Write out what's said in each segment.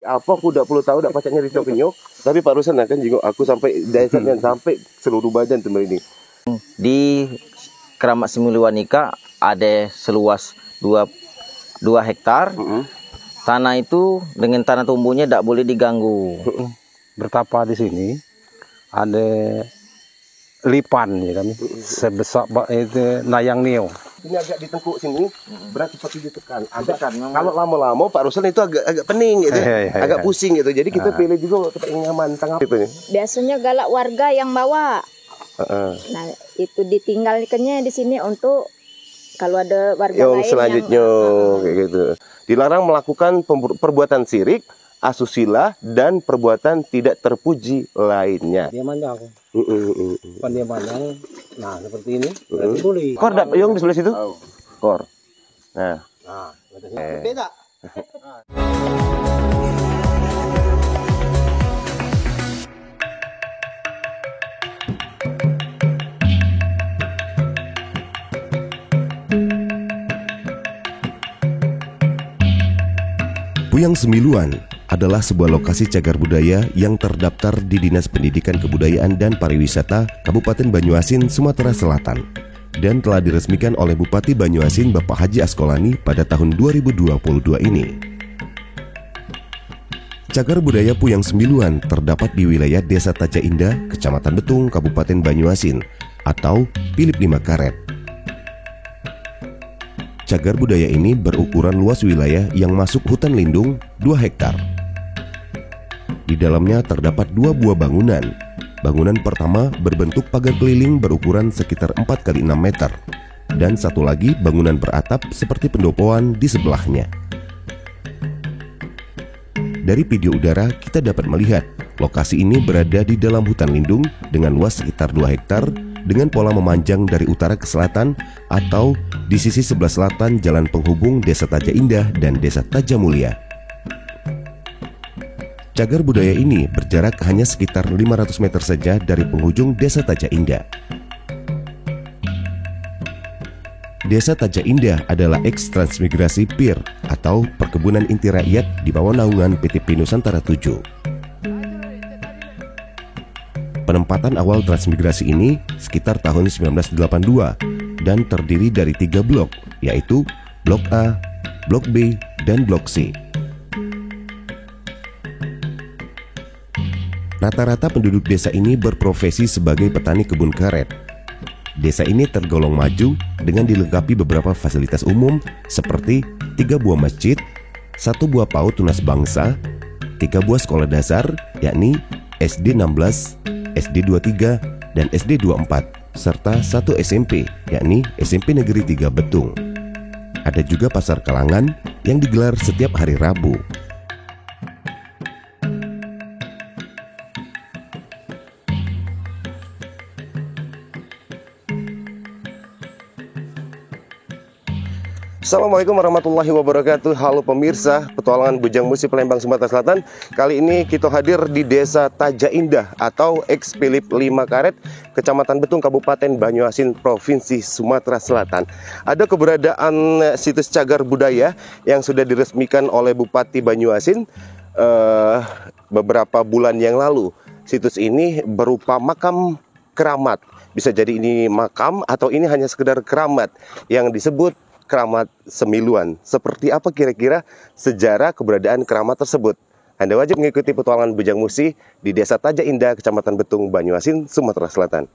Apa aku udah 10 tahun udah pacarnya Rizal Kenyok, tapi Pak Rusan akan jenguk aku sampai dasarnya sampai seluruh badan teman ini. Di Keramat Semiluanika ada seluas 2 hektar. Tanah itu dengan tanah tumbuhnya tidak boleh diganggu. Bertapa di sini ada lipan ya kami sebesar itu nayang neo. Ini agak ditengkuk sini, berat seperti ditekan. Kalau lama-lama Pak Rusan itu agak pening gitu, agak pusing gitu. Jadi kita pilih juga tempat yang nyaman tengah itu. Biasanya galak warga yang bawa. Nah itu ditinggalkannya di sini untuk kalau ada warga yang lain selanjutnya kayak gitu. Dilarang melakukan perbuatan syirik, asusila dan perbuatan tidak terpuji lainnya. Dia manjang. Pan dia manjang. Nah, seperti ini. Boleh. Kor yang di sebelah situ? Kor. Nah. Beda. Puyang Semiluan adalah sebuah lokasi cagar budaya yang terdaftar di Dinas Pendidikan Kebudayaan dan Pariwisata Kabupaten Banyuasin, Sumatera Selatan dan telah diresmikan oleh Bupati Banyuasin Bapak Haji Askolani pada tahun 2022 ini. Cagar budaya Puyang Semiluan terdapat di wilayah Desa Taja Indah, Kecamatan Betung, Kabupaten Banyuasin atau Pilip 5 Karet. Cagar budaya ini berukuran luas wilayah yang masuk hutan lindung 2 hektar. Di dalamnya terdapat 2 buah bangunan. Bangunan pertama berbentuk pagar keliling berukuran sekitar 4 x 6 meter. Dan satu lagi bangunan beratap seperti pendopoan di sebelahnya. Dari video udara kita dapat melihat lokasi ini berada di dalam hutan lindung dengan luas sekitar 2 hektar dengan pola memanjang dari utara ke selatan atau di sisi sebelah selatan jalan penghubung Desa Taja Indah dan Desa Taja Mulia. Cagar budaya ini berjarak hanya sekitar 500 meter saja dari penghujung Desa Taja Indah. Desa Taja Indah adalah eks-transmigrasi PIR atau Perkebunan Inti Rakyat di bawah naungan PT Pi Nusantara 7. Penempatan awal transmigrasi ini sekitar tahun 1982 dan terdiri dari 3 blok, yaitu Blok A, Blok B, dan Blok C. Rata-rata penduduk desa ini berprofesi sebagai petani kebun karet. Desa ini tergolong maju dengan dilengkapi beberapa fasilitas umum seperti 3 buah masjid, 1 buah PAUD tunas bangsa, 3 buah sekolah dasar yakni SD 16, SD 23, dan SD 24, serta 1 SMP, yakni SMP Negeri 3 Betung. Ada juga pasar Kalangan yang digelar setiap hari Rabu. Assalamualaikum warahmatullahi wabarakatuh. Halo pemirsa petualangan Bujang Musi Palembang, Sumatera Selatan. Kali ini kita hadir di Desa Taja Indah atau eks Pilip 5 Karet, Kecamatan Betung, Kabupaten Banyuasin, Provinsi Sumatera Selatan. Ada keberadaan situs cagar budaya yang sudah diresmikan oleh Bupati Banyuasin beberapa bulan yang lalu. Situs ini berupa makam keramat. Bisa jadi ini makam atau ini hanya sekedar keramat yang disebut Keramat Semiluan. Seperti apa kira-kira sejarah keberadaan keramat tersebut? Anda wajib mengikuti petualangan Bujang Musi di Desa Taja Indah, Kecamatan Betung, Banyuasin, Sumatera Selatan.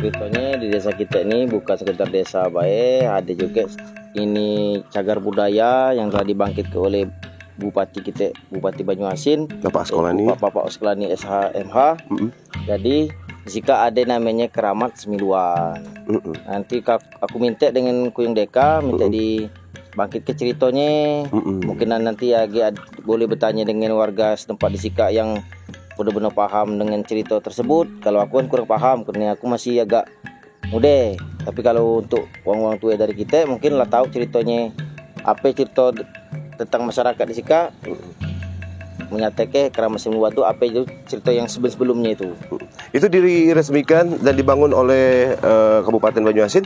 Ceritanya di desa kita ini bukan sekedar desa baik, ada juga ini cagar budaya yang telah dibangkitkan oleh Bupati kita, Bupati Banyuasin, Bapak Askolani, Bapak Askolani SHMH. Jadi Di Sika ada namanya keramat Semiluan. Nanti aku minta dengan Kuyung Deka, minta dibangkit ke ceritanya. Mungkin nanti boleh bertanya dengan warga setempat di Sika yang benar-benar paham dengan cerita tersebut. Kalau aku kan kurang paham karena aku masih agak muda. Tapi kalau untuk orang-orang tua dari kita mungkin lah tahu ceritanya, apa cerita tentang masyarakat di Sika. Menyatakan keramat Semiluan itu apa itu cerita yang sebelumnya itu. Itu diresmikan dan dibangun oleh Kabupaten Banyuasin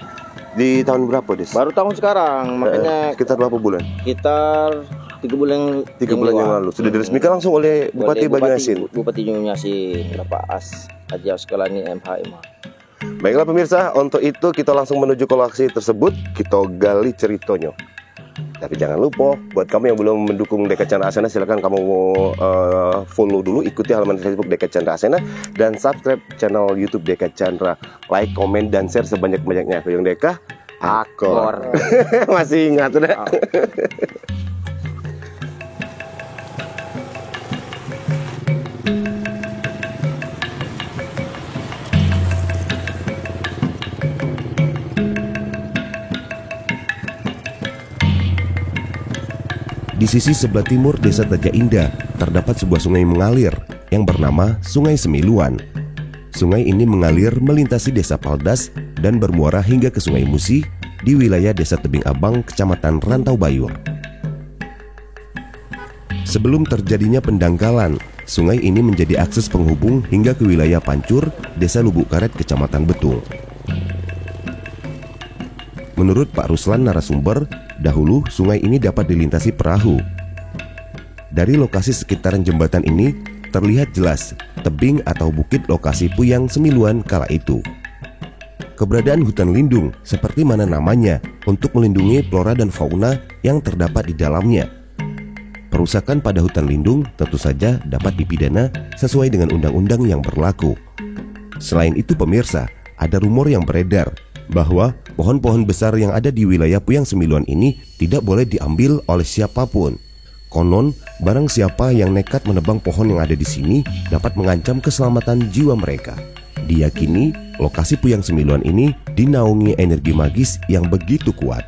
di tahun berapa, Des? Baru tahun sekarang, makanya sekitar berapa bulan? sekitar 3 bulan yang lalu sudah diresmikan langsung oleh Bupati Banyuasin. Bupati Banyuasin, Bapak Haji Auskalani MHM. Baiklah pemirsa, untuk itu kita langsung menuju ke lokasi tersebut, kita gali ceritanya. Tapi jangan lupa, buat kamu yang belum mendukung Deka Chandra Asena, silakan kamu follow dulu, ikuti halaman Facebook Deka Chandra Asena, dan subscribe channel YouTube Deka Chandra. Like, komen, dan share sebanyak-banyaknya. Kuyung Deka, akor. Masih ingat udah. Di sisi sebelah timur Desa Taja Indah terdapat sebuah sungai mengalir yang bernama Sungai Semiluan. Sungai ini mengalir melintasi Desa Paldas dan bermuara hingga ke Sungai Musi di wilayah Desa Tebing Abang, Kecamatan Rantau Bayur. Sebelum terjadinya pendangkalan, sungai ini menjadi akses penghubung hingga ke wilayah Pancur, Desa Lubuk Karet, Kecamatan Betung. Menurut Pak Ruslan narasumber, dahulu sungai ini dapat dilintasi perahu. Dari lokasi sekitaran jembatan ini terlihat jelas tebing atau bukit lokasi Puyang Semiluan kala itu. Keberadaan hutan lindung seperti mana namanya untuk melindungi flora dan fauna yang terdapat di dalamnya. Perusakan pada hutan lindung tentu saja dapat dipidana sesuai dengan undang-undang yang berlaku. Selain itu pemirsa, ada rumor yang beredar bahwa pohon-pohon besar yang ada di wilayah Puyang Semiluan ini tidak boleh diambil oleh siapapun. Konon, barang siapa yang nekat menebang pohon yang ada di sini dapat mengancam keselamatan jiwa mereka. Diyakini, lokasi Puyang Semiluan ini dinaungi energi magis yang begitu kuat.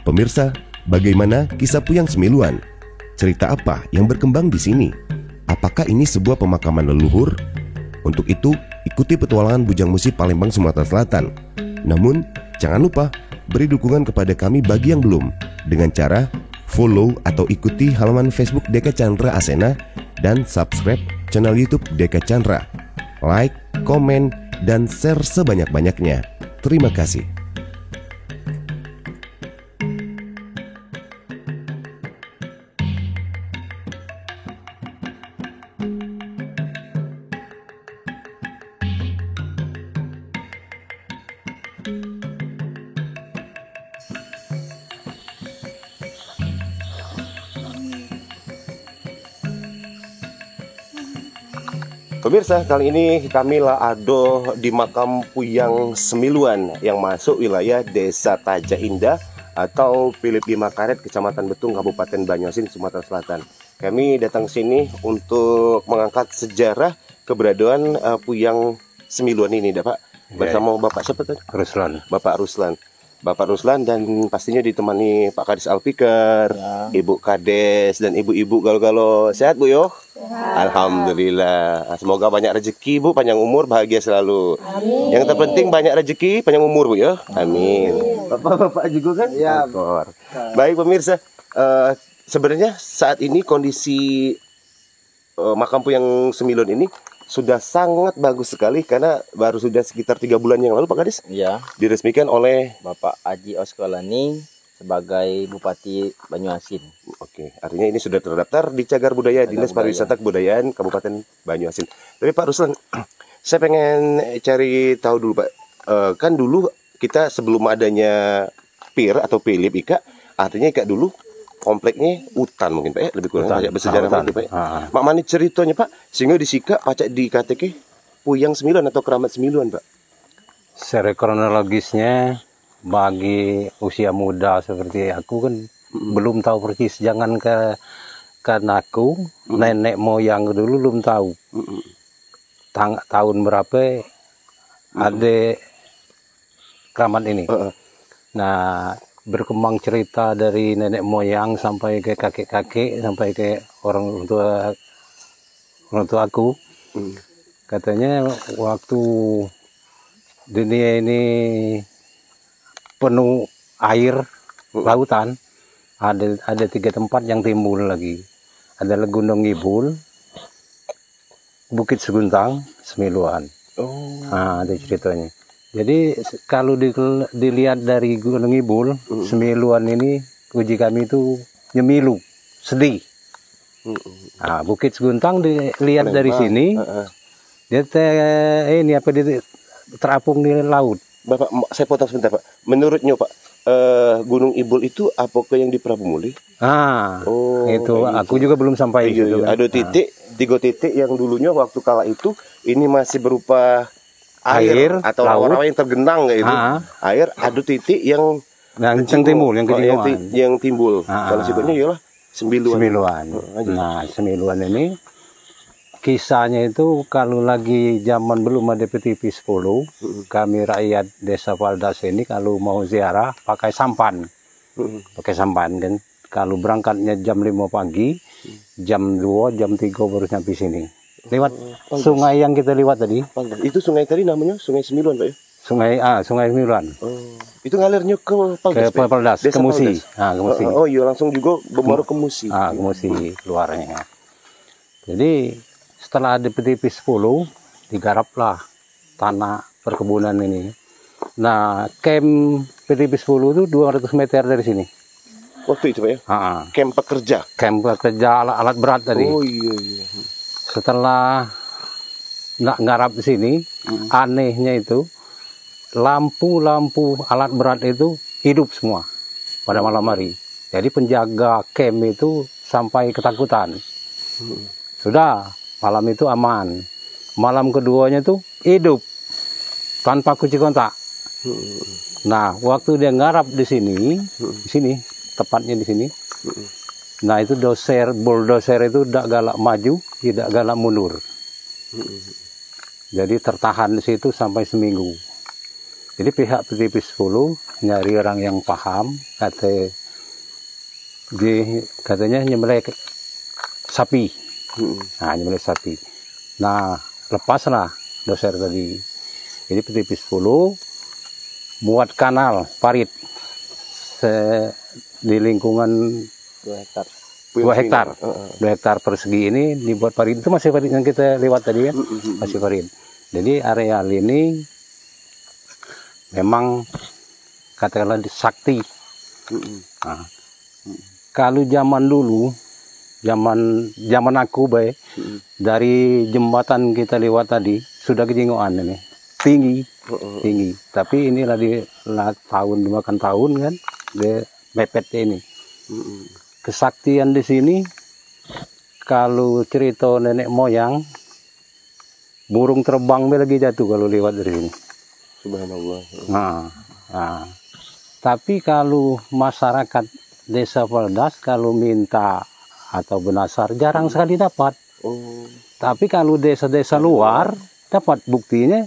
Pemirsa, bagaimana kisah Puyang Semiluan? Cerita apa yang berkembang di sini? Apakah ini sebuah pemakaman leluhur? Untuk itu, ikuti petualangan Bujang Musi Palembang, Sumatera Selatan. Namun, jangan lupa beri dukungan kepada kami bagi yang belum dengan cara follow atau ikuti halaman Facebook Deka Chandra Asena dan subscribe channel YouTube Deka Chandra. Like, komen, dan share sebanyak-banyaknya. Terima kasih. Pemirsa, kali ini kami ada di makam Puyang Semiluan yang masuk wilayah Desa Taja Indah atau Philip Bima Karet, Kecamatan Betung, Kabupaten Banyuasin, Sumatera Selatan. Kami datang sini untuk mengangkat sejarah keberadaan Puyang Semiluan ini, Pak. Bersama Bapak siapa tadi? Ruslan. Bapak Ruslan. Bapak Ruslan dan pastinya ditemani Pak Kades Alfikar, Ibu Kades dan ibu-ibu galau-galau. Sehat Bu yo? Alhamdulillah. Semoga banyak rezeki Bu, panjang umur, bahagia selalu. Amin. Yang terpenting banyak rezeki, panjang umur Bu ya. Amin. Bapak-bapak juga kan? Ya. Baik pemirsa, sebenarnya saat ini kondisi makam Puyang Semiluan ini sudah sangat bagus sekali karena baru sudah sekitar 3 bulan yang lalu Pak Kades diresmikan oleh Bapak Haji Auskalani sebagai Bupati Banyuasin. Oke, artinya ini sudah terdaftar di Cagar Budaya Dinas Pariwisata Kebudayaan Kabupaten Banyuasin. Tapi Pak Ruslan, saya pengen cari tahu dulu Pak, kan dulu kita sebelum adanya PIR atau Philip Ika, artinya Ika dulu kompleknya hutan mungkin Pak ya, lebih kurang banyak bersejarah Pak ya. Mak mani ceritanya Pak, sehingga di Sika pacak di KTK Puyang Sembiluan atau Keramat Sembiluan, Pak? Secara kronologisnya bagi usia muda seperti aku kan belum tahu persis. Jangan kan aku nenek moyang dulu belum tahu tahun berapa ada keramat ini. Nah, berkembang cerita dari nenek moyang sampai ke kakek-kakek sampai ke orang tua aku. Katanya waktu dunia ini penuh air lautan, ada 3 tempat yang timbul lagi. Adalah Gunung Ngibul, Bukit Seguntang, Semiluan. Nah, ada ceritanya. Jadi kalau dilihat dari Gunung Ngibul, Semiluan ini uji kami itu nyemilu, sedih. Nah, Bukit Seguntang dilihat dari sini, dia ini apa dia terapung di laut. Bapak, saya potong sebentar, Pak. Menurutnya, Pak, Gunung Ibul itu apakah yang di Prabumuli? Itu aku juga belum sampai. Ada 3 titik yang dulunya waktu kala itu ini masih berupa air atau rawa-rawa yang tergenang kayak itu. Air, ada titik yang timbul, yang timbul. Kalau sebutnya ialah Sembiluan. Nah, Semiluan ini kisahnya itu kalau lagi zaman belum ada PTV 10, kami rakyat Desa Valdas ini kalau mau ziarah pakai sampan. Pakai sampan kan. Kalau berangkatnya jam 5 pagi, jam 2, jam 3 baru sampai sini. Lewat sungai yang kita lewat tadi. Itu sungai tadi namanya Sungai Sembiluan, Pak ya? Sungai Semiluan. Itu ngalirnya ke Valdas, ke Musi. Ke Musi. Oh iya, langsung juga bermuara ke Musi. Ke Musi keluarnya. Jadi setelah ada PTV 10, digaraplah tanah perkebunan ini. Nah, camp PTV 10 itu 200 meter dari sini. Waktu itu, Pak ya? Camp pekerja? Camp pekerja alat berat tadi. Oh iya. Setelah ngarap di sini, anehnya itu, lampu-lampu alat berat itu hidup semua pada malam hari. Jadi penjaga camp itu sampai ketakutan. Sudah. Malam itu aman. Malam keduanya itu hidup tanpa kunci kontak. Nah, waktu dia ngarap di sini, tepatnya di sini. Nah, itu bulldozer itu tidak galak maju, tidak galak mundur. Jadi tertahan di situ sampai seminggu. Jadi pihak PTV 10 nyari orang yang paham, katanya nyembelih sapi. Nyembelih sapi. Nah, lepaslah doser tadi. Jadi PTV 10 buat kanal parit di lingkungan 2 hektar. 2 hektar persegi ini dibuat parit. Itu masih parit yang kita lewat tadi kan? Masih parit. Jadi areal ini memang katakanlah sakti. Kalau zaman dulu, zaman aku dari jembatan kita lewat tadi sudah kejingoan ini tinggi. Tapi inilah dimakan tahun kan dia mepetnya ini. Kesaktian di sini kalau cerita nenek moyang burung terbang lagi jatuh kalau lewat dari sini. Subhanallah. Tapi kalau masyarakat Desa Valdas kalau minta atau benasar jarang sekali dapat. Tapi kalau desa-desa luar dapat, buktinya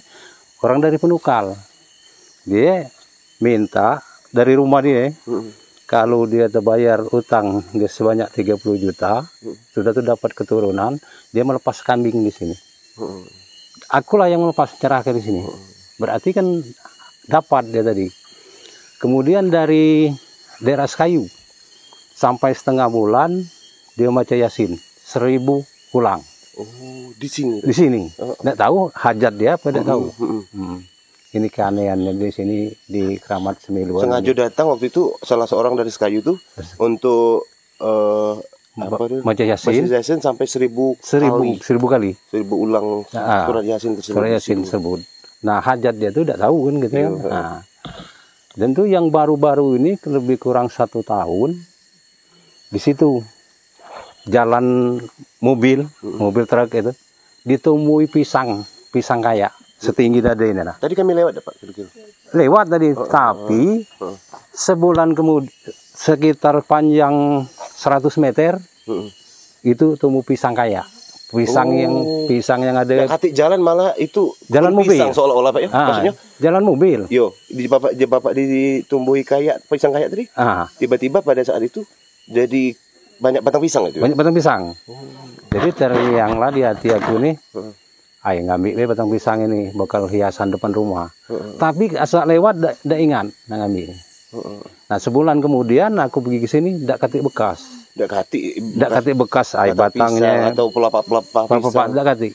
orang dari Penukal. Dia minta dari rumah dia, kalau dia terbayar utang dia sebanyak 30 juta, sudah tuh dapat keturunan, dia melepas kambing di sini. Akulah yang melepas cerahkan di sini. Berarti kan dapat dia tadi. Kemudian dari daerah Kayu sampai setengah bulan dia baca Yasin 1000 ulang. Di sini. Di sini. Nggak tahu hajat dia apa tidak tahu. Ini keanehannya di sini di Keramat Semiluan. Sengaja datang waktu itu salah seorang dari Sekayu itu untuk baca Yasin sampai 1000 kali. 1000 ulang surat Yasin tersebut. Surat Yasin tersebut. Nah, hajat dia tuh tidak tahu kan gitu ya. Nah, dan tuh yang baru-baru ini lebih kurang 1 tahun di situ jalan mobil truk itu ditumbuhi pisang pisang kaya setinggi tadi ini nah. Tadi kami lewat Pak kira-kira. Lewat tadi, tapi sebulan kemudian sekitar panjang 100 meter itu tumbuh pisang kaya. Pisang yang ada Kati jalan malah itu Jalan pohon mobil. pisang seolah-olah Pak ya. Maksudnya jalan mobil. yo di bapak ditumbuhi kayak pisang kayak tadi. Tiba-tiba pada saat itu jadi banyak batang pisang itu. Banyak batang pisang. Jadi terngianglah di hati aku nih. Ayo ngambil deh batang pisang ini bakal hiasan depan rumah. Tapi asal lewat ndak ingat ngambil. Nah sebulan kemudian aku pergi ke sini ndak katik bekas. Ndak Ndak katik bekas ay batangnya atau pelapa-pelapa pisang. ndak katik.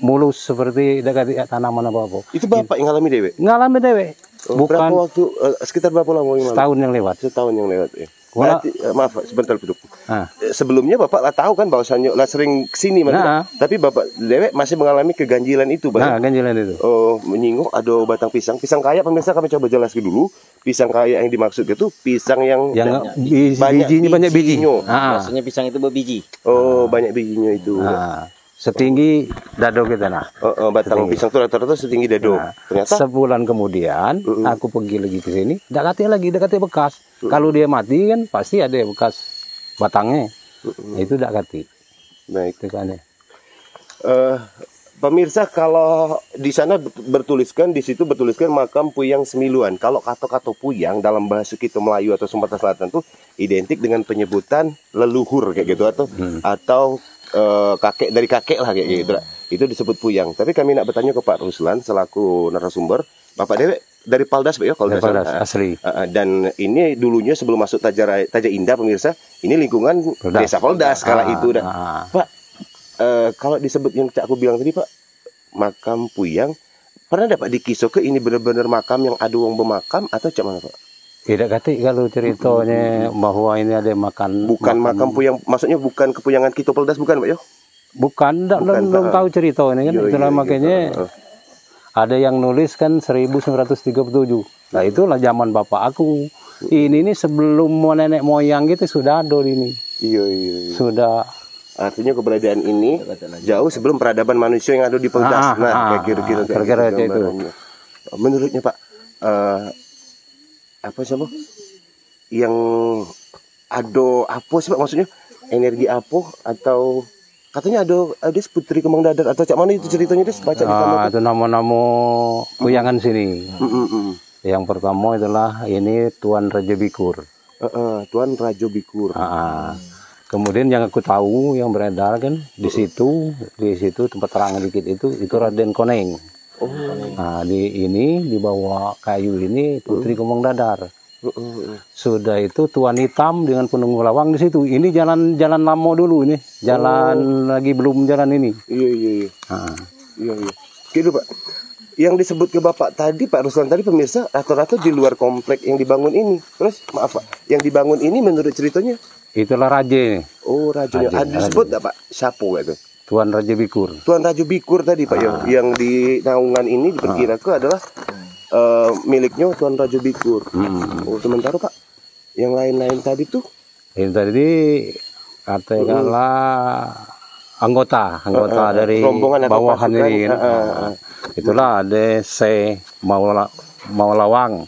Mulus seperti ndak katik tanaman apa-apa. Itu bapak yang ngalami dewe. Ngalami dewe. Berapa Bukan waktu sekitar berapa lama yang setahun yang lewat. Setahun yang lewat ya. Wala- Berarti, maaf Pak, sebentar duduk. Ah. Sebelumnya bapak lah tahu kan bahwasannya lah sering kesini Nah. tapi bapak dewe masih mengalami keganjilan itu Pak. Nah, ganjilan itu. Oh, menyinggung ada batang pisang. Pisang kaya pemirsa kami coba jelaskan dulu. Pisang kaya yang dimaksud itu pisang yang Bijinya banyak biji. Biasanya pisang itu berbiji. Oh, banyak bijinya itu. Setinggi dado kita nah. Batang Setinggi. pisang itu rata-rata setinggi dado. Nah, Ternyata sebulan kemudian aku pergi lagi ke sini, ndak kati bekas. Kalau dia mati kan pasti ada bekas batangnya. Nah, itu ndak kati. baik. Itu kan ya. Pemirsa kalau di sana di situ bertuliskan makam Puyang Semiluan. Kalau kata-kata Puyang dalam bahasa kita Melayu atau Sumatera Selatan tuh identik dengan penyebutan leluhur kayak gitu atau kakek dari kakek lah kayak gitu. Itu disebut Puyang. Tapi kami nak bertanya ke Pak Ruslan selaku narasumber. Bapak Dewe dari Paldas Pak ya kalau Dari Paldas, asli. dan ini dulunya sebelum masuk Taja Indah pemirsa, ini lingkungan Desa Paldas kala itu. Pak, kalau disebut yang aku bilang tadi Pak, makam Puyang, pernah dapat dikisah ke ini benar-benar makam yang ada wong bermakam atau cak mana Pak? Tidak kati kalau ceritanya bahwa ini ada Bukan makam Puyang, maksudnya bukan kepuyangan kita Paldas bukan Pak ya? Bukan, belum tahu ceritanya kan. Itulah makanya ada yang nulis kan 1937. Nah itulah zaman bapak aku. Ini sebelum nenek moyang gitu sudah ada ini. Iya. Sudah. Artinya keberadaan ini jauh sebelum peradaban manusia yang ada di Paldas. Nah, kira-kira itu. Menurutnya Pak, apa sih Pak? Yang ada apa sih Pak maksudnya? Energi apa atau katanya ada Putri Kembang Dadar atau cak mana itu ceritanya Des? Baca di kamar. Itu nama-nama puyangan sini. Yang pertama itulah ini Tuan Raja Bikur. Tuan Raja Bikur. Kemudian yang aku tahu yang beredar kan di situ tempat terang dikit itu Raden Koneng. Nah di bawah kayu ini Putri Kembang Dadar. Sudah itu Tuan Hitam dengan penunggu lawang di situ. Ini jalan lama dulu ini, jalan lagi belum jalan ini. Iya. Iya. Gitu Pak. Yang disebut ke Bapak tadi Pak Ruslan tadi pemirsa rata-rata di luar komplek yang dibangun ini. Terus maaf Pak, yang dibangun ini menurut ceritanya itulah raja. Oh rajanya. Ada disebut nggak Pak? Siapa itu? Tuan Raja Bikur. Tuan Raja Bikur tadi Pak yang di naungan ini diperkirakan adalah miliknya Tuan Raja Bikur. Oh sementara Pak, yang lain-lain tadi tuh? Ini tadi katakanlah anggota dari rombongan atau bawahan pasukan. ini. Itulah ada Maulawang,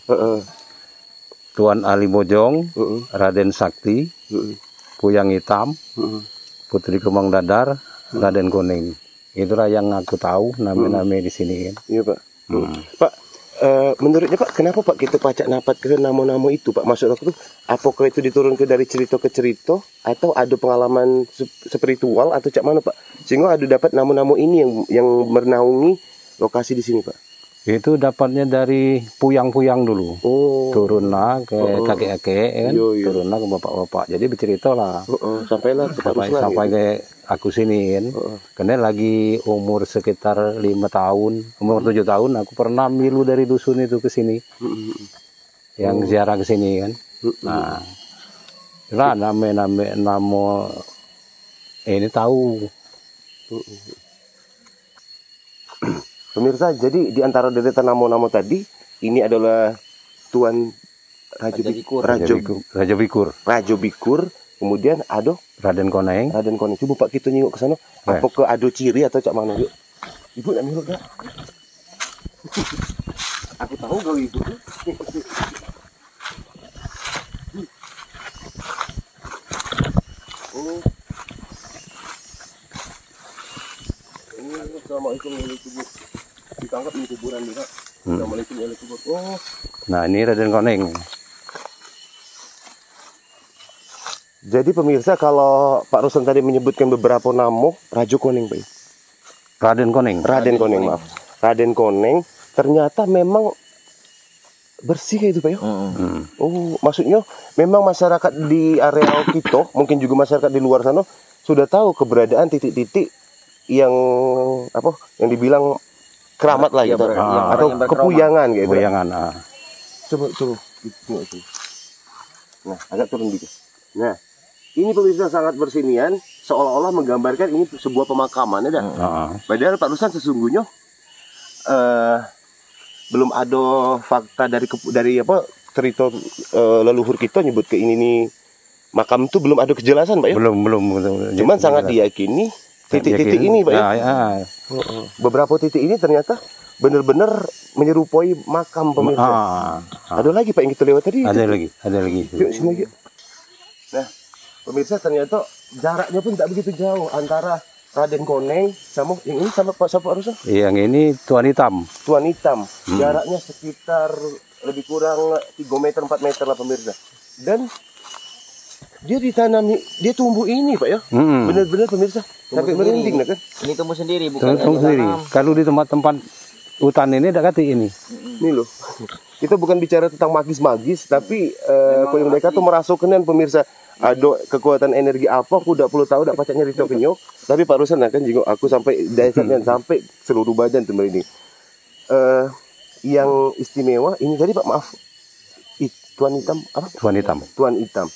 Tuan Ali Bojong, Raden Sakti, Puyang Hitam, Putri Kembang Dadar, Raden Koneng. Itulah yang aku tahu nama-nama di sini. Iya Pak. Pak, menurutnya Pak, kenapa Pak kita pacak napat ke nama-nama itu Pak? Maksud aku tuh, apakah itu diturunkan dari cerita ke cerita atau ada pengalaman spiritual atau cak mana Pak? Sehingga ada dapat nama-nama ini yang menaungi lokasi di sini Pak. Itu dapatnya dari puyang-puyang dulu. Turunlah ke kakek-kakek kan, turunlah ke bapak-bapak. Jadi bercerita lah. Sampailah ke Pak Ruslan. Sampai ke aku sini kan. Karena lagi umur sekitar 5 tahun, umur 7 tahun aku pernah milu dari dusun itu ke sini. Yang ziarah ke sini kan. Nah, lah nama ini tahu. Pemirsa, jadi di antara deretan nama-nama tadi, ini adalah Tuan Raja Bikur, kemudian ada Raden Koneng. Coba Pak kita nyingok ke sana. Apakah ada ciri atau cak mana yuk? Ibu nak minum gak? Aku tahu kau ibu. Oh. Ini assalamualaikum warahmatullahi wabarakatuh. Ditangkap di kuburan juga. Assalamualaikum warahmatullahi wabarakatuh. Oh. Nah ini Raden Koneng. Jadi pemirsa, kalau Pak Ruslan tadi menyebutkan beberapa nama, Rajo Koneng, Pak. Raden Koneng. Raden Koneng, maaf. Raden Koneng ternyata memang bersih kayak itu, Pak ya? Oh, maksudnya memang masyarakat di area kita, mungkin juga masyarakat di luar sana sudah tahu keberadaan titik-titik yang apa? Yang dibilang keramat lah gitu, atau kepuyangan gitu. Kepuyangan. Coba. Nah, agak turun dikit. Nah, ini pemirsa sangat bersinian, seolah-olah menggambarkan ini sebuah pemakaman, ya dah. Padahal Pak Ruslan sesungguhnya belum ada fakta dari apa cerita leluhur kita nyebut ke ini nih makam itu belum ada kejelasan, Pak ya. Belum. Cuman sangat diyakini titik-titik ini, Pak ya. Beberapa titik ini ternyata benar-benar menyerupai makam pemirsa. Ada lagi Pak yang kita lewat tadi. Ada lagi. Yuk sini lagi. Nah, pemirsa ternyata jaraknya pun tak begitu jauh antara Raden Koneng sama yang ini sama Pak Ruslan. Yang ini Tuan Hitam. Tuan Hitam. Jaraknya sekitar lebih kurang 3 meter 4 meter lah pemirsa. Dan dia ditanami, dia tumbuh ini Pak ya. Benar-benar pemirsa. Sampai merinding kan. Ini tumbuh sendiri bukan Tumbuh sendiri. Kalau di tempat-tempat hutan ini ada kati ini. Ini loh. Kita bukan bicara tentang magis-magis, tapi kalau mereka tuh merasakan pemirsa ada kekuatan energi apa, aku udah perlu tahu, udah pacak nyari kenyok. Tapi Pak Ruslan kan juga aku sampai dasarnya sampai seluruh badan tuh ini. Yang istimewa ini tadi Pak, maaf, Tuan Hitam apa? Tuan Hitam. Tuan Hitam.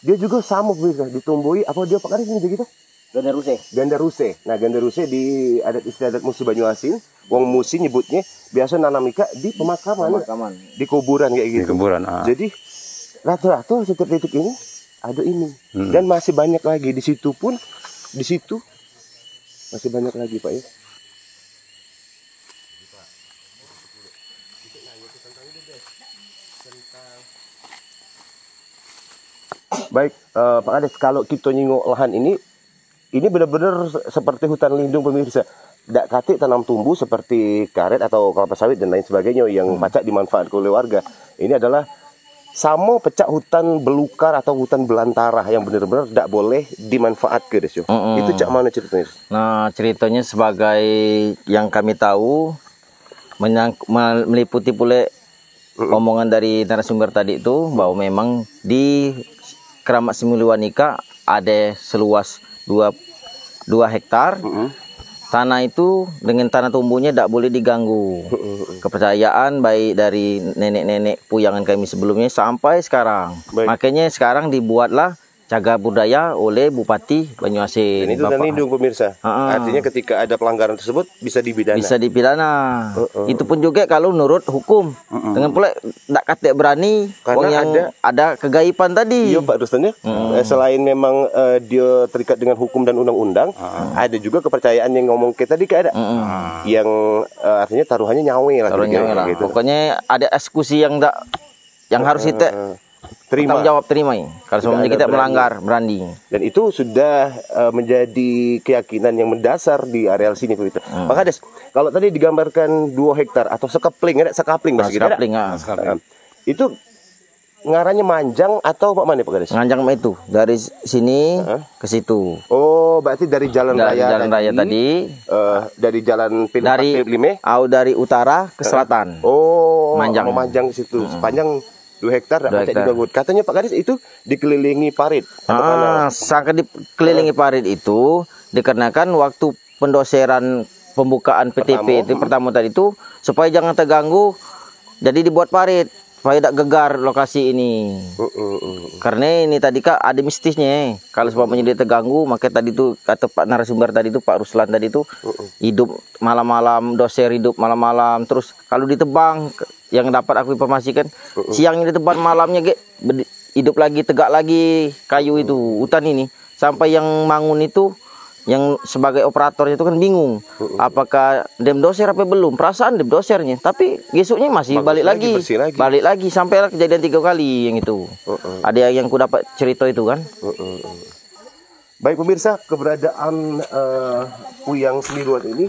Dia juga sama pemirsa, ditumbuhi apa dia Pak Karis ini begitu? Ganda ruse. Nah, ganda ruse di adat istiadat musi Banyuasin, wong musi nyebutnya biasa nanam ika di pemakaman. Di kuburan kayak gitu. Di kuburan. Jadi rata-rata setiap titik ini ada ini. Dan masih banyak lagi di situ masih banyak lagi Pak ya. Baik, Pak Kades, kalau kita nyingok lahan ini benar-benar seperti hutan lindung pemirsa. Tidak katik tanam tumbuh seperti karet atau kelapa sawit dan lain sebagainya yang pacak dimanfaatkan oleh warga. Ini adalah sama pecah hutan belukar atau hutan belantara yang benar-benar tidak boleh dimanfaatkan, Des. Itu cak mana ceritanya? Nah, ceritanya sebagai yang kami tahu meliputi pula omongan dari narasumber tadi itu bahwa memang di Keramat Semiluanika ada seluas 2 hektar. Tanah itu dengan tanah tumbuhnya tidak boleh diganggu. Kepercayaan baik dari nenek-nenek puyangan kami sebelumnya sampai sekarang. Makanya sekarang dibuatlah cagar budaya oleh Bupati Banyuasin. Dan itu dan lindung pemirsa. Artinya ketika ada pelanggaran tersebut bisa dipidana. Bisa dipidana. Itu pun juga kalau menurut hukum. Dengan pula tidak katik berani karena yang ada kegaiban tadi. Iya Pak Ruslan ya. Selain memang dia terikat dengan hukum dan undang-undang, ada juga kepercayaan yang ngomong kita tadi kayak ada. Yang artinya taruhannya nyawe lah. Gitu. Pokoknya ada eksekusi yang harus kita tanggung jawab terima kalau semuanya kita melanggar berani. Dan itu sudah menjadi keyakinan yang mendasar di areal sini Pak. Pak Kades, kalau tadi digambarkan 2 hektar atau sekapling, ada sekapling Mas gitu. Itu ngarannya manjang atau Pak mana Pak Kades? Manjang itu dari sini ke situ. Oh, berarti dari jalan raya tadi, dari jalan dari utara ke selatan. Oh, manjang ke situ. Sepanjang 2 hektar, katanya Pak Kades itu dikelilingi parit. Sangat dikelilingi parit itu dikarenakan waktu pendoseran pembukaan PTP itu pertama tadi itu supaya jangan terganggu, jadi dibuat parit supaya tidak gegar lokasi ini. Karena ini tadi Kak ada mistisnya. Kalau sebabnya dia terganggu, maka tadi itu kata Pak narasumber tadi itu Pak Ruslan tadi itu hidup malam-malam, doser hidup malam-malam. Terus kalau ditebang, yang dapat aku informasikan siangnya ditebang, malamnya hidup lagi, tegak lagi kayu itu hutan ini sampai yang bangun itu yang sebagai operatornya itu kan bingung apakah dem doser apa belum, perasaan dem dosernya, tapi besoknya masih Bagus balik lagi, lagi, bersih lagi. balik lagi sampai kejadian 3 kali yang itu. Ada yang ku dapat cerita itu kan. Baik pemirsa, keberadaan Kuyang Semiluan ini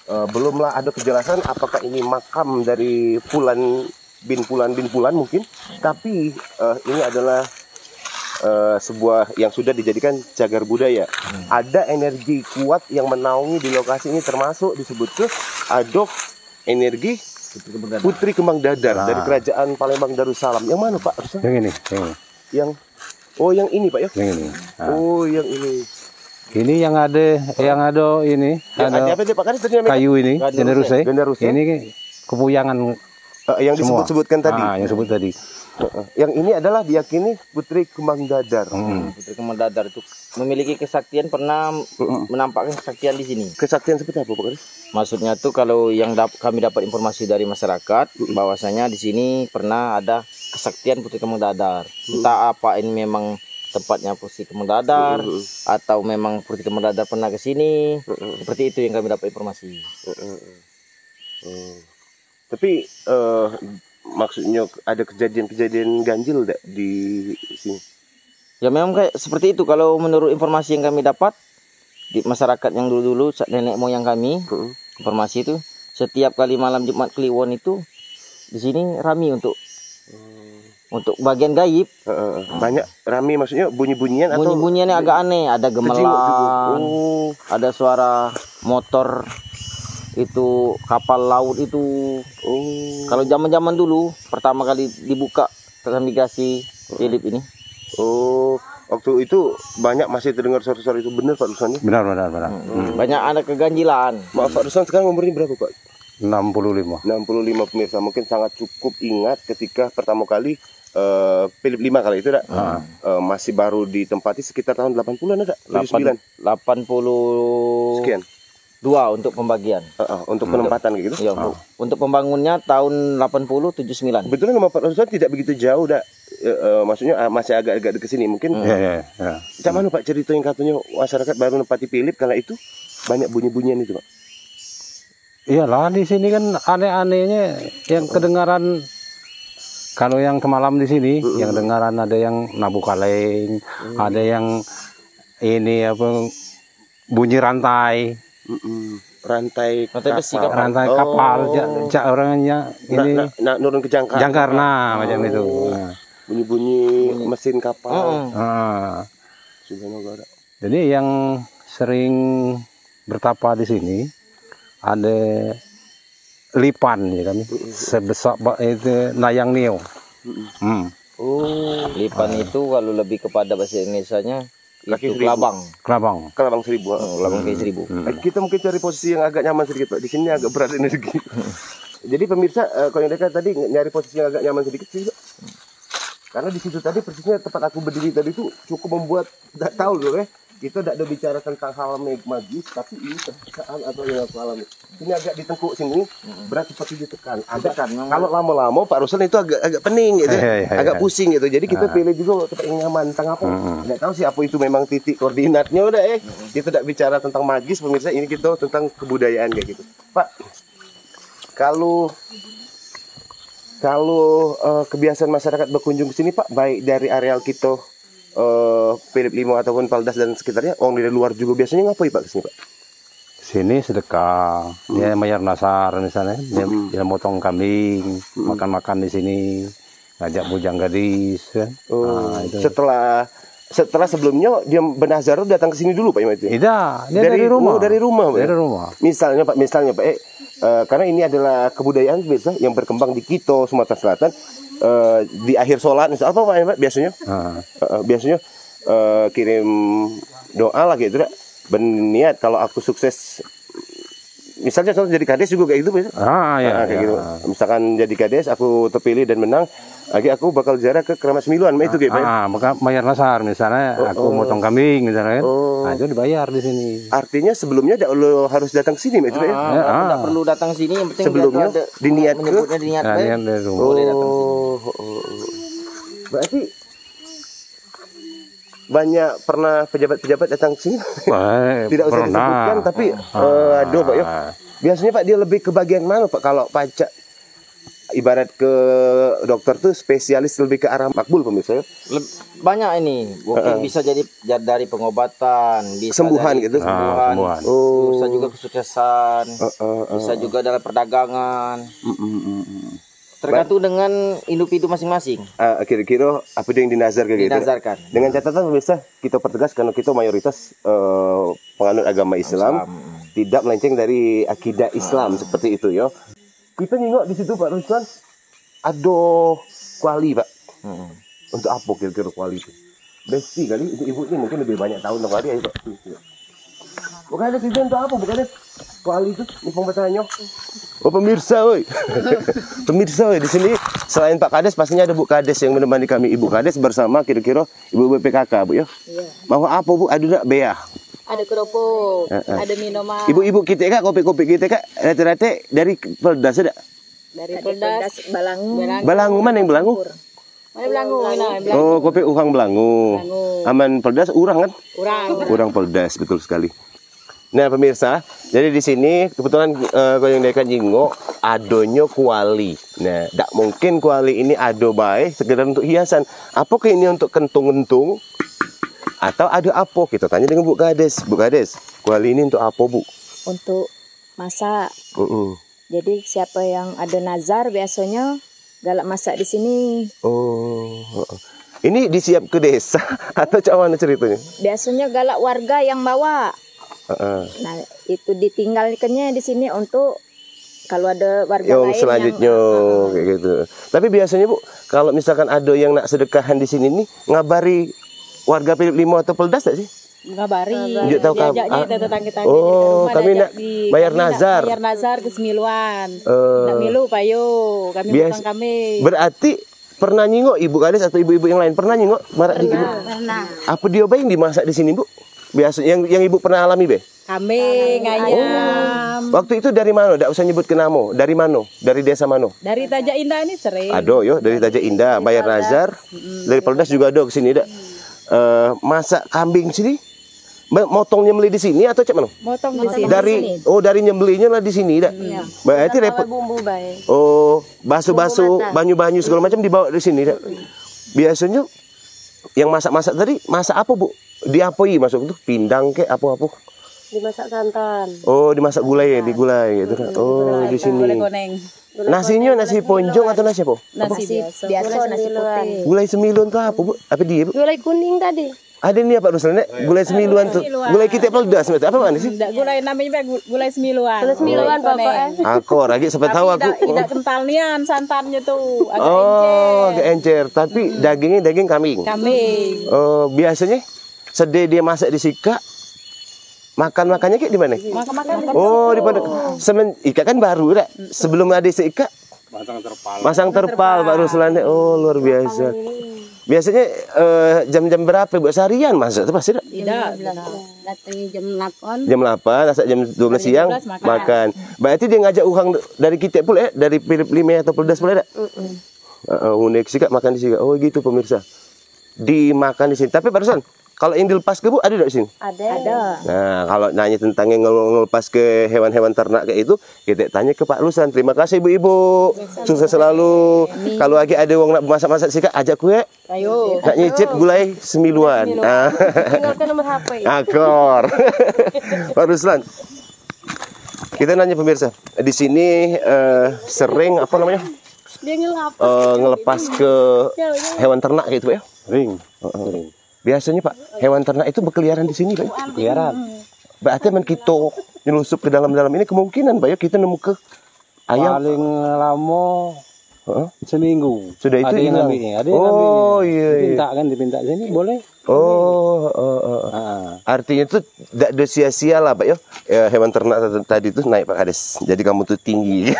belumlah ada kejelasan apakah ini makam dari Pulan bin Pulan mungkin, tapi ini adalah sebuah yang sudah dijadikan cagar budaya. Ada energi kuat yang menaungi di lokasi ini, termasuk disebut ke Adok energi Putri Kembang Dadar dari Kerajaan Palembang Darussalam. Yang mana Pak? Yang ini. Yang oh yang ini Pak ya? Yang ini. Oh yang ini. Ini yang ada ini, Yang ada apa sih Pak? Kan tadi namanya kayu ini, generuse. Generuse. Ini kepuyangan yang semua. disebut-sebutkan tadi. Yang sebut tadi. Yang ini adalah diyakini Putri Kembang Dadar. Putri Kembang Dadar itu memiliki kesaktian, pernah menampakkan kesaktian di sini. Kesaktian seperti apa Pak Kadis? Maksudnya tuh kalau yang kami dapat informasi dari masyarakat bahwasanya di sini pernah ada kesaktian Putri Kembang Dadar. Entah apa ini memang tempatnya Putri Kembang Dadar atau memang Putri Kembang Dadar pernah ke sini. Seperti itu yang kami dapat informasi. Tapi maksudnya ada kejadian-kejadian ganjil enggak di sini? Ya memang kayak seperti itu kalau menurut informasi yang kami dapat di masyarakat yang dulu-dulu nenek moyang kami. Informasi itu setiap kali malam Jumat Kliwon itu di sini ramai untuk bagian gaib. Banyak rame maksudnya bunyi-bunyian atau Bunyi-bunyiannya agak aneh, ada gemelan, ada suara motor, itu kapal laut itu. Kalau zaman-zaman dulu pertama kali dibuka transmigrasi Philip ini. Waktu itu banyak masih terdengar suara-suara itu, benar Pak Ruslan? Benar. Banyak ada keganjilan. Maaf Pak Ruslan, sekarang umurnya berapa Pak? 65. 65 pemirsa, mungkin sangat cukup ingat ketika pertama kali Philip 5 kali itu masih baru ditempati sekitar tahun 80-an ada? 79? 80 Sekian? 2 untuk pembagian. Untuk penempatan kayak gitu? Ya, untuk pembangunnya tahun 80 79. Kebetulan nama Pak Ruslan tidak begitu jauh maksudnya masih agak-agak dekat sini mungkin. Ya. Macam mana Pak cerita yang katanya masyarakat baru nempati Philip kala itu banyak bunyi-bunyian itu Pak? Iyalah di sini kan aneh-anehnya yang kedengaran. Kalau yang kemalam di sini yang dengaran ada yang nabu kaleng, ada yang ini apa bunyi rantai. Rantai besi kapal. Rantai kapal, orangnya ini nurun ke jangkar. jangkar macam itu. Bunyi-bunyi mesin kapal. Jadi yang sering bertapa di sini ada lipan ya kami sebesar itu layang neo. Lipan itu kalau lebih kepada bahasa Indonesianya Kaki itu kelabang. Kelabang seribu. Kelabang kaki 1000. Kita mungkin cari posisi yang agak nyaman sedikit Pak. Di sini agak berat energi. Jadi pemirsa, kalau yang dekat tadi nyari posisi yang agak nyaman sedikit sih. Karena di situ tadi persisnya tempat aku berdiri tadi itu cukup membuat tidak tahu loh kita tidak ada bicara tentang hal magis, tapi ini tertekan atau yang aku alami. Ini agak ditengkuk sini, berat seperti ditekan. Kalau lama-lama Pak Ruslan itu agak pening gitu, agak pusing gitu. Jadi kita pilih juga tempat yang nyaman. Tentang apa? Tidak tahu sih apa itu memang titik koordinatnya udah Kita tidak bicara tentang magis pemirsa, ini kita tentang kebudayaan kayak gitu. Pak, kalau kebiasaan masyarakat berkunjung ke sini Pak, baik dari areal kita Philip 5 ataupun Paldas dan sekitarnya, orang dari luar juga biasanya ngapain Pak kesini Pak? Sini sedekah, dia bayar nasar misalnya, dia motong kambing, makan-makan di sini, ngajak bujang gadis. Itu. Setelah sebelumnya dia bernazar datang ke sini dulu Pak itu? Tidak, dia dari rumah. Dari rumah. Dari rumah. Misalnya Pak, karena ini adalah kebudayaan biasa yang berkembang di Quito, Sumatera Selatan. Di akhir sholat misal apa Pak biasanya? Biasanya kirim doa lah gitu, berniat kalau aku sukses. Misalnya kalau jadi kades juga kayak gitu biasa. Kayak gitu. Misalkan jadi kades aku terpilih dan menang, lagi aku bakal ziarah ke Keramat Semiluan itu gitu Pak. Maka bayar nasar misalnya aku motong kambing misalnya kan. Itu dibayar di sini. Artinya sebelumnya lo harus datang ke sini itu ya? Tidak perlu datang sini, yang penting sebelumnya diniat dari rumah. Boleh datang sini. Berarti banyak pernah pejabat-pejabat datang ke sini? Tidak usah pernah. disebutkan, tapi aduh Pak ya. Biasanya Pak dia lebih ke bagian mana Pak kalau pajak? Ibarat ke dokter tuh spesialis lebih ke arah makbul pemirsa ya. Banyak ini, mungkin bisa jadi dari pengobatan, bisa Kesembuhan dari gitu. kesembuhan, Kesembuhan. bisa juga kesuksesan, bisa juga dalam perdagangan. Tergantung dengan individu masing-masing. Kira-kira apa yang dinazar kayak gitu? Dinazarkan. Dengan catatan pemirsa, kita pertegas karena kita mayoritas penganut agama Islam, tidak melenceng dari akidah Islam seperti itu ya. Kita nengok di situ Pak Ruslan, ada kuali Pak. Untuk apa kira-kira kuali itu? Besti kali, ibu ini mungkin lebih banyak tahu tentang kuali ya Pak. Bukan ada itu untuk apa? Bukan ada kuali itu, mumpung bertanya. Oh pemirsa, woi. Pemirsa, woi di sini selain Pak Kades pastinya ada Bu Kades yang menemani kami. Ibu Kades bersama kira-kira Ibu PKK Bu ya. Iya. Mau apa Bu? Ada nak bea. Ada kerupuk, ada minuman. Ibu-ibu kita kak, kopi-kopi kita kak, rata-rata dari Peldas ada. Dari Peldas, Balangu. Belangu mana yang Belangu? Mana Belangu? Oh, kopi Uhang Belangu. Aman Peldas urang kan? Urang Peldas, betul sekali. Nah pemirsa, jadi di sini kebetulan yang dekat Jinggo adonyo kuali. Nah, tidak mungkin kuali ini ado baik sekedar untuk hiasan. Apakah ini untuk kentung-kentung? Atau ada apa? Kita tanya dengan Bu Kades. Bu Kades, kuali ini untuk apa Bu? Untuk masak. Uh-uh. Jadi siapa yang ada nazar biasanya galak masak di sini. Oh, ini disiap ke desa atau cak mana ceritanya? Biasanya galak warga yang bawa. Nah, itu ditinggalkannya di sini untuk kalau ada warga Yang lain selanjutnya kayak gitu. Tapi biasanya Bu, kalau misalkan ada yang nak sedekahan di sini nih, ngabari warga Philip Limo atau Peldas tak sih? Ngabari. Dia tahu Diajaknya kamu. tetangga-tetangga. Oh, kami nak bayar nazar. Bayar nazar ke semiluan. Nak milu payo. Kami Bias- utang kami. Berarti pernah nyingok Ibu Kades atau ibu-ibu yang lain pernah nyingok marak di Ibu? Pernah. Apa dia yang dimasak di sini Bu? Biasa yang Ibu pernah alami be? Kambing, ayam. Waktu itu dari mana? Tidak usah nyebut ke namo. Dari mana? Dari desa mana? Dari Tajak Indah ini sering. Ado yo dari Tajak Indah bayar nazar. Dari Peldas juga ada ke sini dak. Masak kambing sini. Motong nyembeli di sini atau cak mana? Motong di sini. Dari nyembelinya lah di sini dak. Berarti repot. Bumbu baik. Oh, basuh-basuh, banyu-banyu segala macam dibawa di sini dak. Biasanya yang masak-masak tadi masak apa Bu? Diapoi masuk itu pindang ke apa-apa? Dimasak santan. Oh, dimasak gulai, digulai gitu. Oh, di sini. Gulai koneng. Nasinya nasi ponjong atau nasi apa? Nasi biasa nasi putih. Gulai semilun tuh apa Bu? Apa dia Bu? Gulai kuning tadi. Ada nih Pak Ruslan, gulai semilun tuh. Gulai kita Peldas apa mana sih? Tidak gulai namanya gulai semiluan. Gulai semiluan pokoknya. Aku lagi sampai tahu aku. Tidak kental nian santannya tuh. Agak Oh, agak encer. Tapi dagingnya daging kambing. Kambing. Oh, biasanya sedih dia masak di sika. Makannya kayak di mana? Makan-makan. Oh, di pondok. Ikat kan baru dah. Sebelum ada seika masang terpal Pak Ruslan. Oh, luar biasa. Biasanya jam-jam berapa buat seharian masak? Itu pasti dah. Tidak. Datang jam 8. Jam 8, masak jam 12 siang 12 makan. Berarti dia ngajak uhang dari kita pula dari Philip Lime atau Peldas pula dah. Unik sih Kak makan di sini. Oh, gitu pemirsa. Dimakan di sini. Tapi Pak Ruslan, kalau yang dilepas ke Bu ada di sini? Ada. Nah, kalau nanya tentang yang ngelepas ke hewan-hewan ternak kayak itu, kita tanya ke Pak Ruslan. Terima kasih ibu-ibu. Sukses selalu. Kalau lagi ada wong nak masak-masak sih Kak, ajak kue. Ayo. Nak nyicip gulai semiluan. Ah. Tinggalkan nomor HP. Akor. Pak Ruslan. Kita nanya pemirsa, di sini sering apa namanya? Dia ngelap. Ngelepas ke hewan ternak gitu ya? Ring. Biasanya Pak, hewan ternak itu berkeliaran di sini Pak. Keliaran. Berarti men kita nyelusup ke dalam-dalam ini kemungkinan Pak ya kita nemu ke ayam. Paling lama seminggu. Sudah itu ada yang hilang. ngambilnya. Ada yang Oh, ngambilnya. iya, iya. Dipinta kan, dipinta sini boleh. Oh, artinya itu tidak ada sia-sia lah Pak ya. Hewan ternak tadi itu naik Pak Kades. Jadi kamu tuh tinggi.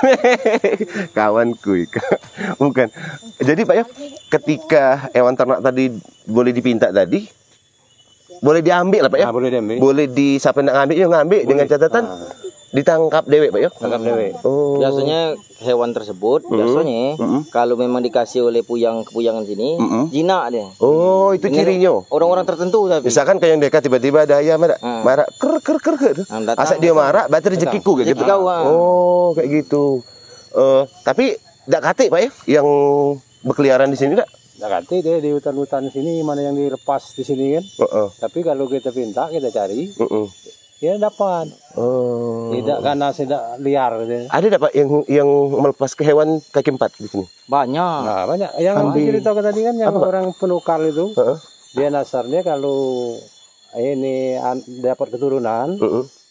Kawanku. Bukan. Jadi Pak ya, ketika hewan ternak tadi boleh dipinta tadi, boleh diambil lah Pak ya. Boleh diambil. Boleh di siapa nak ngambil ya ngambil dengan catatan ditangkap dewek Pak yo. Tangkap dewe. Oh. Biasanya hewan tersebut biasanya kalau memang dikasih oleh kepuyangan sini jinak dia. Oh, itu Dengan cirinya. Orang-orang tertentu tapi. Misalkan kayak yang dekat tiba-tiba ada ayam marah ker. Datang, Asal dia marah berarti rezekiku kayak gitu. Rezeki kau, Oh, kayak gitu. Tapi tidak kate Pak ya yang berkeliaran di sini tidak? Nah, ganti deh di hutan-hutan sini mana yang dilepas di sini kan. Tapi kalau kita pinta kita cari, ya dapat. Tidak karena tidak liar. Gitu. Ada tidak Pak yang melepas ke hewan kaki 4 di sini? Banyak. Nah, banyak. Yang cerita tadi kan yang orang penukar itu, dia nasarnya kalau ini dapat keturunan,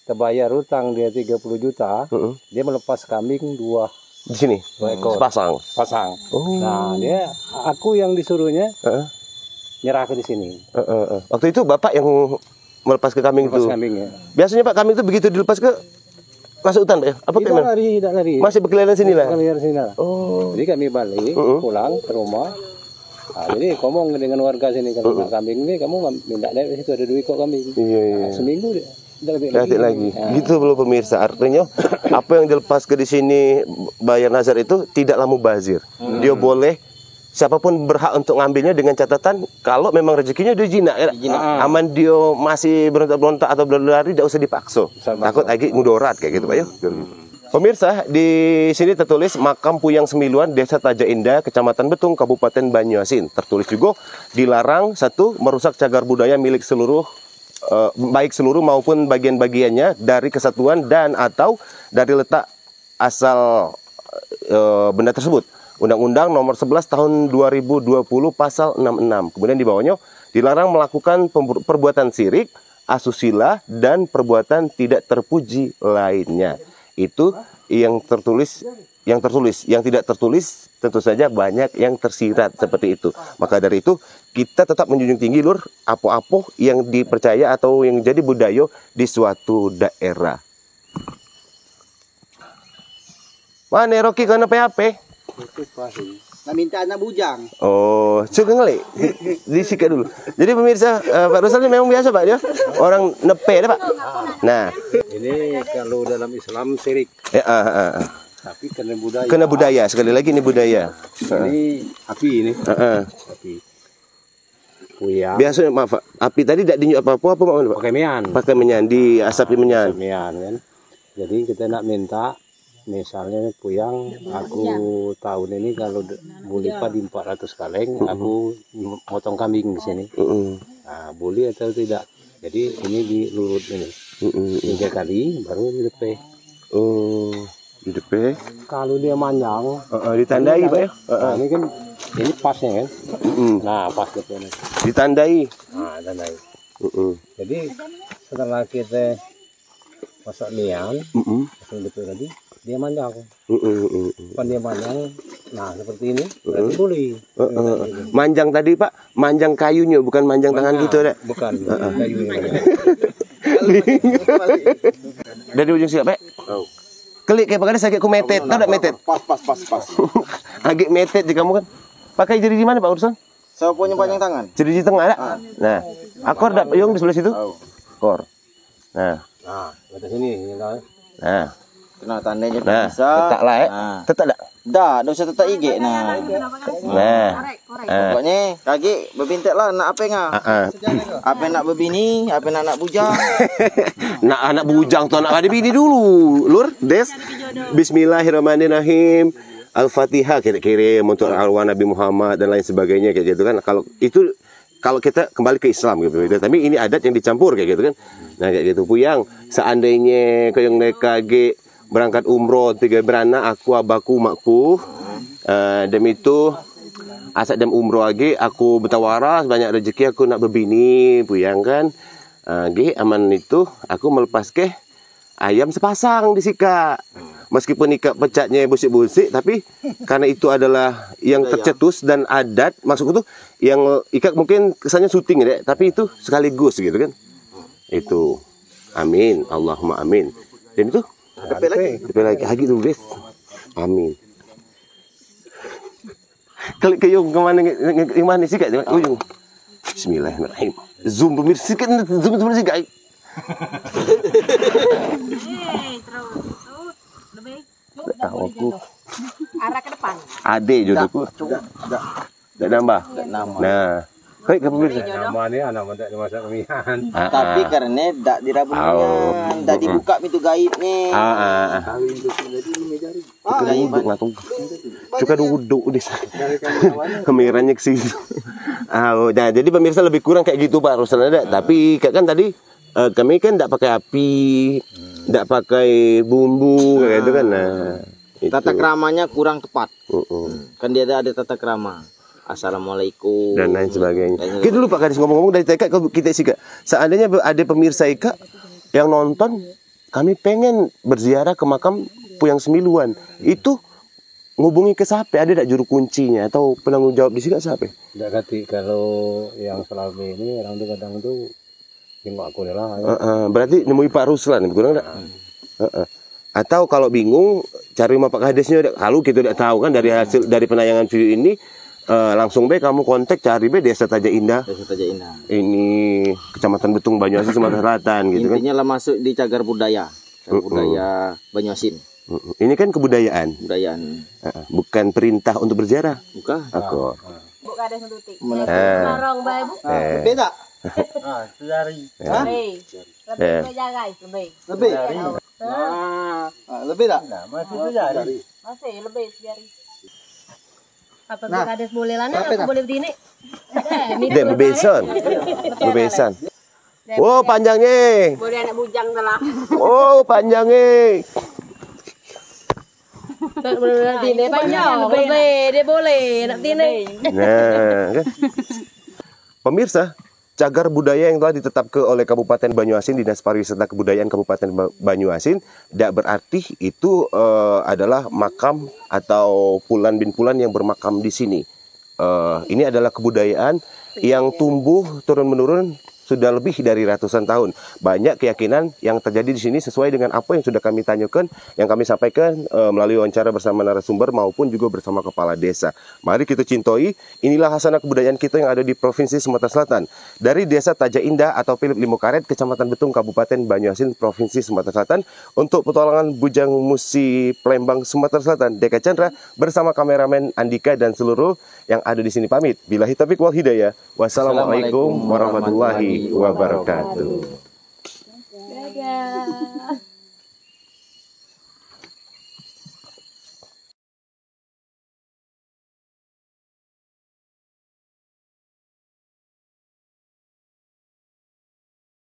terbayar hutang dia 30 juta, dia melepas kambing 2 Di sini. ekor. Sepasang. Pasang. Oh. Nah, dia aku yang disuruhnya nyerah ke di sini. Waktu itu Bapak yang melepas ke kambing Lepas itu. kambingnya. Biasanya Pak kambing itu begitu dilepas ke masuk hutan Pak ya? Apa Tidak gimana? lari, tidak lari. Masih berkeliaran sini lah. Berkeliaran sini lah. Oh. Jadi kami balik pulang ke rumah. Nah, jadi ngomong dengan warga sini kalau nak kambing ini kamu minta dari situ ada duit kok kambing. Iya. Nah, seminggu dia Lihat lagi. Gitu belum pemirsa. Artinya apa yang dilepas ke di sini bayar nazar itu tidaklah mubazir. Dia boleh siapapun berhak untuk ngambilnya dengan catatan kalau memang rezekinya dia jinak ya. Aman dia masih berontak-berontak atau berlari tidak usah dipaksa. Takut lagi mudarat kayak gitu Pak ya. Pemirsa, di sini tertulis makam Puyang Semiluan, Desa Taja Indah, Kecamatan Betung, Kabupaten Banyuasin. Tertulis juga dilarang 1 merusak cagar budaya milik seluruh baik seluruh maupun bagian-bagiannya dari kesatuan dan atau dari letak asal benda tersebut. Undang-Undang Nomor 11 Tahun 2020 Pasal 66. Kemudian di bawahnya dilarang melakukan perbuatan syirik, asusila dan perbuatan tidak terpuji lainnya. Itu yang tertulis. Yang tidak tertulis tentu saja banyak yang tersirat seperti itu. Maka dari itu kita tetap menjunjung tinggi lur apa-apa yang dipercaya atau yang jadi budaya di suatu daerah. Mana Rocky kena PHP? Nak minta anak bujang. Oh, suka ngelik. Disikat dulu. Jadi pemirsa, Pak Ruslan ini memang biasa Pak dia. Orang nepe dah Pak. Nah, ini kalau dalam Islam syirik, tapi kena budaya. kena budaya sekali lagi ini budaya. Ini api ini. Api. Puyang. Biasanya maaf Pak, api tadi tidak dinyuk apa-apa Pak? Pakai mian. Pakai menyan di asap di menyan. Mian kan. Jadi kita nak minta misalnya puyang aku tahun ini kalau boleh padi 400 kaleng aku motong kambing di sini. Nah, boleh atau tidak. Jadi ini dilurut ini. 3 kali baru di DP. Oh, di DP. Kalau dia manjang, Ditandai Pak ya? nah, ini kan ini pasnya kan. Nah, pas DP ini. Ditandai. Nah, tandai. Jadi setelah kita masak mian, langsung DP tadi dia manjang. Pan dia manjang, nah seperti ini berarti boleh. Manjang tadi Pak, manjang kayunya bukan manjang tangan gitu deh. Bukan, kayunya. Dari ujung siap Pak? Kelik kayak pakainya sakit ku metet, tahu tak metet? Pas. Agak metet jika kamu kan. Pakai jari di mana Pak Ursan? Saya punya panjang tangan. Jari di tengah ada? Nah, akor tak yang di sebelah situ? Akor. Nah, Batas sini. nah. Kena tandanya Nah, bisa. letaklah ya. Nah. Tetap tak? Dah usah tetap IG nah. Nah. Pokoknya kaki berbintek lah nak apa ngah. Apa nak berbini, apa nak bujang. Nak anak bujang tuh anak ada bini dulu, lur, Des. Bismillahirrahmanirrahim. Al-Fatihah kira-kira untuk arwah Nabi Muhammad dan lain sebagainya kayak gitu kan. Kalau kita kembali ke Islam gitu. Tapi ini adat yang dicampur kayak gitu kan. Nah kayak gitu Puyang, seandainya kau yang kage berangkat umroh 3 beranak aku abaku makku dem itu asal dem umroh lagi aku bertawaras banyak rezeki aku nak berbini Puyang kan aman itu aku melepas ke ayam sepasang disika meskipun ikat pecatnya busik-busik tapi karena itu adalah yang tercetus dan adat maksudku tuh yang ikat mungkin kesannya syuting ya tapi itu sekaligus gitu kan itu amin Allahumma amin dan itu DP lagi dulu guys. Amin. Kali kayong kemana sih kak? Ujung. Bismillahirrahmanirrahim. Zoom pemirsa kan zoom sih kak. Tahu aku. Arah ke depan. Ade jodohku. Tidak nambah. Nah, baik ke pemirsa. Namanya anak muda di masa pemilihan. Tapi karena dak dirabungan, dak dibuka pintu gaibnya. Duduk ngatung. Suka duduk di kameranya ke situ. Nah, jadi pemirsa lebih kurang kayak gitu Pak Ruslan ada. Tapi kan tadi kami kan tidak pakai api, tidak pakai bumbu kayak gitu kan. Nah, Tata keramanya kurang tepat. Kan dia ada tata kerama. Assalamualaikum dan lain sebagainya. Kita dulu Pak Kadis ngomong-ngomong dari TK kita sih Kak. Seandainya ada pemirsa Ika yang nonton, kami pengen berziarah ke makam Puyang Semiluan. Itu ngubungi ke siapa? Ada tidak juru kuncinya atau penanggung jawab di sini siapa? Tidak kati kalau yang selama ini orang tuh kadang tuh tengok aku lah. Berarti nemui Pak Ruslan, kurang enggak? Atau kalau bingung cari rumah Pak Kadisnya, kalau kita tidak tahu kan dari hasil dari penayangan video ini. Langsung be kamu kontak cari be Desa Taja Indah. Desa Taja Indah. Ini Kecamatan Betung Banyuasin Sumatera Selatan gitu kan. Intinya lah masuk di cagar budaya. Cagar budaya Banyuasin. Ini kan kebudayaan. Budayaan. Bukan perintah untuk berziarah. Bukan. Aku. Buka ada sedutik. Marong bae bu. Beda. Lebih. Lebih jaga lebih. Lebih. Lebih tak? Masih lebih segari. Apa nah, kades boleh lana aku boleh begini. Dek bebesan. Bebesan. Oh, panjangnya. Boleh anak bujang telah. Oh, panjangnya. Tine panjang, lebih dia boleh nak tine. Nah, kan. Pemirsa, cagar budaya yang telah ditetapkan oleh Kabupaten Banyuasin, Dinas Pariwisata Kebudayaan Kabupaten Banyuasin, tidak berarti itu adalah makam atau Pulan bin Pulan yang bermakam di sini. Ini adalah kebudayaan yang tumbuh turun-menurun sudah lebih dari ratusan tahun. Banyak keyakinan yang terjadi di sini sesuai dengan apa yang sudah kami tanyakan, yang kami sampaikan melalui wawancara bersama narasumber maupun juga bersama kepala desa. Mari kita cintai, inilah hasanah kebudayaan kita yang ada di Provinsi Sumatera Selatan. Dari Desa Taja Indah atau Philip Limokaret, Kecamatan Betung, Kabupaten Banyuasin, Provinsi Sumatera Selatan. Untuk petualangan Bujang Musi Palembang, Sumatera Selatan, Deka Chandra bersama kameramen Andika dan seluruh yang ada di sini pamit. Billahi taufiq wal hidayah. Wassalamualaikum warahmatullahi wabarakatuh. Dadah.